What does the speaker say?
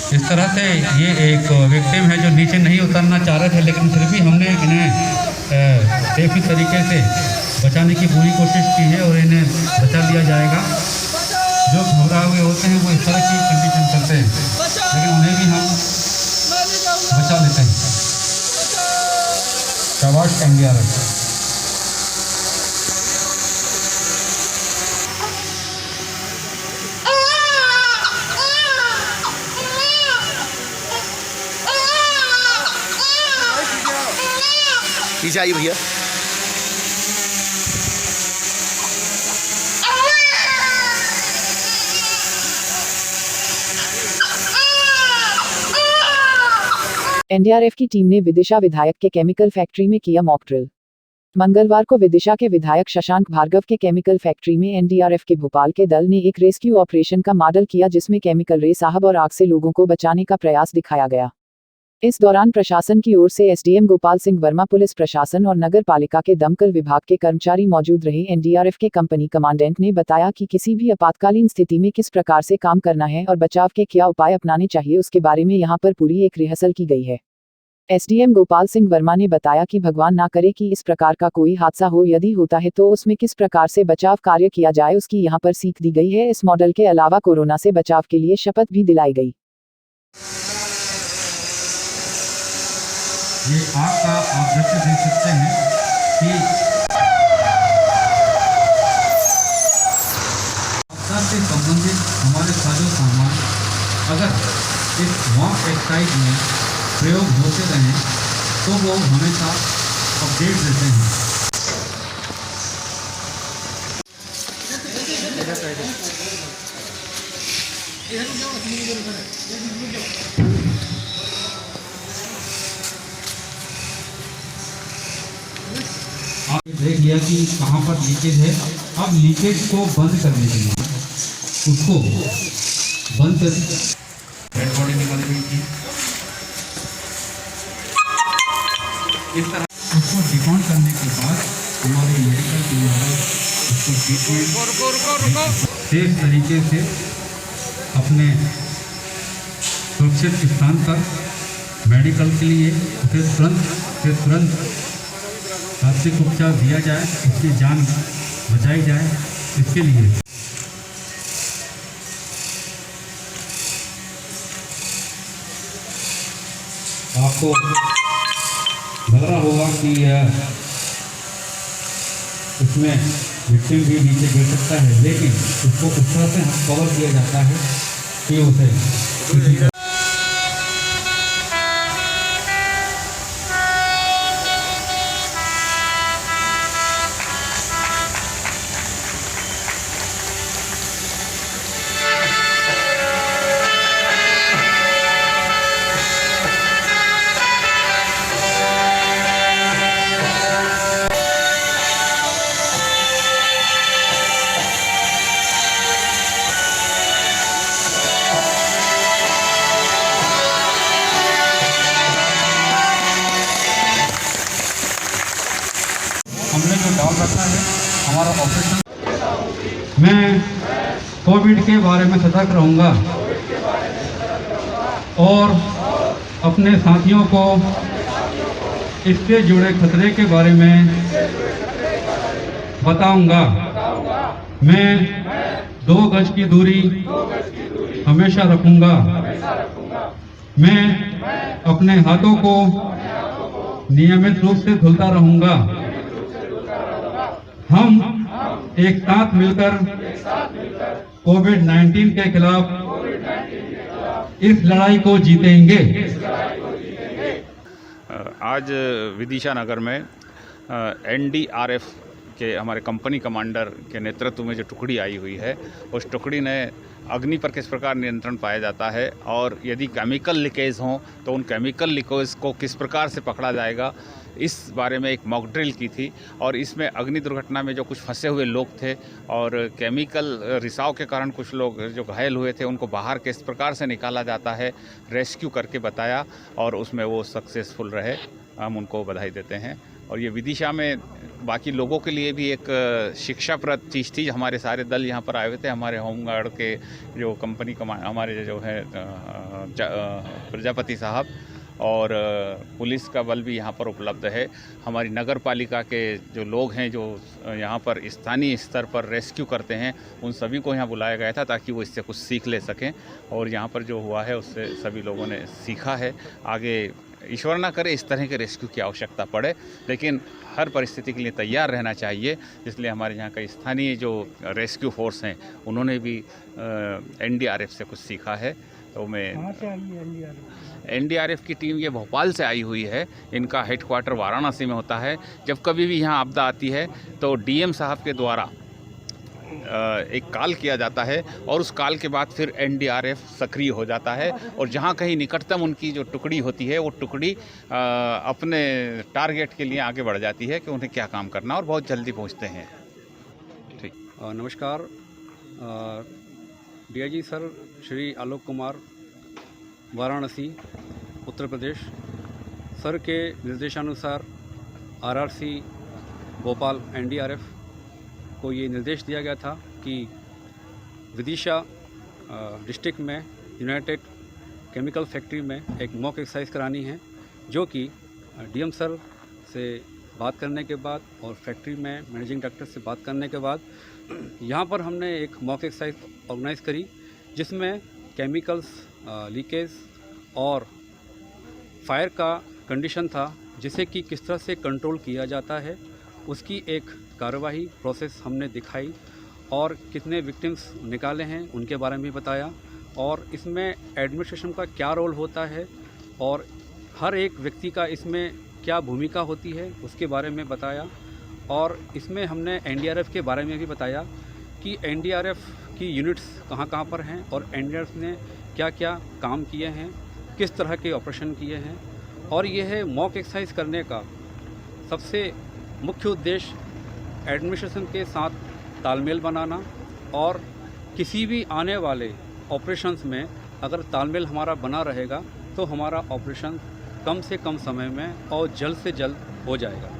इस तरह से ये एक विक्टिम है जो नीचे नहीं उतरना चाह रहे थे, लेकिन फिर भी हमने इन्हें सेफी तरीके से बचाने की पूरी कोशिश की है और इन्हें बचा लिया जाएगा। जो घबराए हुए होते हैं वो इस तरह की कंडीशन करते हैं, लेकिन उन्हें भी हम बचा लेते हैं। शाबाश एनडीआरएफ। पीछे आइए भैया। एनडीआरएफ की टीम ने विदिशा विधायक के केमिकल फैक्ट्री में किया मॉक ड्रिल। मंगलवार को विदिशा के विधायक शशांक भार्गव के केमिकल फैक्ट्री में एनडीआरएफ के भोपाल के दल ने एक रेस्क्यू ऑपरेशन का मॉडल किया, जिसमें केमिकल रे साहब और आग से लोगों को बचाने का प्रयास दिखाया गया। इस दौरान प्रशासन की ओर से एसडीएम गोपाल सिंह वर्मा, पुलिस प्रशासन और नगर पालिका के दमकल विभाग के कर्मचारी मौजूद रहे। एनडीआरएफ के कंपनी कमांडेंट ने बताया कि किसी भी आपातकालीन स्थिति में किस प्रकार से काम करना है और बचाव के क्या उपाय अपनाने चाहिए, उसके बारे में यहां पर पूरी एक रिहर्सल की गई है। एसडीएम गोपाल सिंह वर्मा ने बताया कि भगवान ना करे कि इस प्रकार का कोई हादसा हो, यदि होता है तो उसमें किस प्रकार से बचाव कार्य किया जाए, उसकी यहां पर सीख दी गई है। इस मॉडल के अलावा कोरोना से बचाव के लिए शपथ भी दिलाई गई। ये आग का आप दृश्य देख सकते हैं कि आपदा से संबंधित हमारे साजो सामान अगर इस मॉक एक्सरसाइज में प्रयोग होते रहें तो वो हमेशा अपडेट देते हैं। आप देख लिया कि कहाँ पर लीकेज है। अब लीकेज को बंद करने के लिए उसको बंद कर डेड बॉडी निकाली गई थी। इस तरह उसको डिकॉन करने के बाद हमारे मेडिकल टीम द्वारा उसको ट्रीटमेंट सेफ तरीके से अपने सुरक्षित स्थान पर मेडिकल के लिए उसे तुरंत तात्कालिक उपचार दिया जाए, उसकी जान बचाई जाए। इसके लिए आपको लग रहा होगा कि इसमें विक्टिम भी नीचे गिर सकता है, लेकिन उसको उस तरह से कवर किया जाता है कि उसे हमने जो डाउन रखा है हमारा ऑपरेशन। मैं कोविड के बारे में सतर्क रहूँगा और अपने साथियों को इससे जुड़े खतरे के बारे में बताऊंगा। मैं 2 गज की दूरी हमेशा रखूंगा। मैं अपने हाथों को नियमित रूप से धुलता रहूंगा। हम एक साथ मिलकर कोविड-19 के खिलाफ इस लड़ाई को जीतेंगे। आज विदिशा नगर में एनडीआरएफ के हमारे कंपनी कमांडर के नेतृत्व में जो टुकड़ी आई हुई है, उस टुकड़ी ने अग्नि पर किस प्रकार नियंत्रण पाया जाता है और यदि केमिकल लीकेज हों तो उन केमिकल लीकेज को किस प्रकार से पकड़ा जाएगा, इस बारे में एक मॉक ड्रिल की थी। और इसमें अग्नि दुर्घटना में जो कुछ फंसे हुए लोग थे और केमिकल रिसाव के कारण कुछ लोग जो घायल हुए थे, उनको बाहर किस प्रकार से निकाला जाता है, रेस्क्यू करके बताया और उसमें वो सक्सेसफुल रहे। हम उनको बधाई देते हैं। और ये विदिशा में बाकी लोगों के लिए भी एक शिक्षाप्रद चीज़ थी। हमारे सारे दल यहाँ पर आए हुए थे। हमारे होमगार्ड के जो कंपनी हमारे जो है प्रजापति साहब और पुलिस का बल भी यहाँ पर उपलब्ध है। हमारी नगर पालिका के जो लोग हैं जो यहाँ पर स्थानीय स्तर पर रेस्क्यू करते हैं, उन सभी को यहाँ बुलाया गया था ताकि वो इससे कुछ सीख ले सकें, और यहाँ पर जो हुआ है उससे सभी लोगों ने सीखा है। आगे ईश्वर ना करे इस तरह के रेस्क्यू की आवश्यकता पड़े, लेकिन हर परिस्थिति के लिए तैयार रहना चाहिए। इसलिए हमारे यहाँ का स्थानीय जो रेस्क्यू फोर्स हैं उन्होंने भी NDRF से कुछ सीखा है। तो मैं कहाँ से आई है NDRF की टीम ये भोपाल से आई हुई है। इनका हेडक्वार्टर वाराणसी में होता है। जब कभी भी यहाँ आपदा आती है तो DM साहब के द्वारा एक कॉल किया जाता है और उस कॉल के बाद फिर NDRF सक्रिय हो जाता है, और जहाँ कहीं निकटतम उनकी जो टुकड़ी होती है वो टुकड़ी अपने टारगेट के लिए आगे बढ़ जाती है कि उन्हें क्या काम करना, और बहुत जल्दी पहुँचते हैं। ठीक। नमस्कार। DIG sir Shri Alok Kumar, Varanasi, Uttar Pradesh sir के निर्देशानुसार RRC भोपाल NDRF को ये निर्देश दिया गया था कि विदिशा डिस्ट्रिक्ट में यूनाइटेड केमिकल फैक्ट्री में एक मॉक एक्सरसाइज करानी है, जो कि DM सर से बात करने के बाद और फैक्ट्री में मैनेजिंग डायरेक्टर से बात करने के बाद यहाँ पर हमने एक मॉक एक्सरसाइज ऑर्गेनाइज़ करी, जिसमें केमिकल्स लीकेज और फायर का कंडीशन था, जिसे कि किस तरह से कंट्रोल किया जाता है उसकी एक कार्यवाही प्रोसेस हमने दिखाई, और कितने विक्टिम्स निकाले हैं उनके बारे में भी बताया, और इसमें एडमिनिस्ट्रेशन का क्या रोल होता है और हर एक व्यक्ति का इसमें क्या भूमिका होती है उसके बारे में बताया। और इसमें हमने NDRF के बारे में भी बताया कि NDRF की यूनिट्स कहाँ कहाँ पर हैं और NDRF ने क्या क्या काम किए हैं, किस तरह के ऑपरेशन किए हैं। और यह है मॉक एक्सरसाइज करने का सबसे मुख्य उद्देश्य एडमिनिस्ट्रेशन के साथ तालमेल बनाना, और किसी भी आने वाले ऑपरेशंस में अगर तालमेल हमारा बना रहेगा तो हमारा ऑपरेशन कम से कम समय में और जल्द से जल्द हो जाएगा।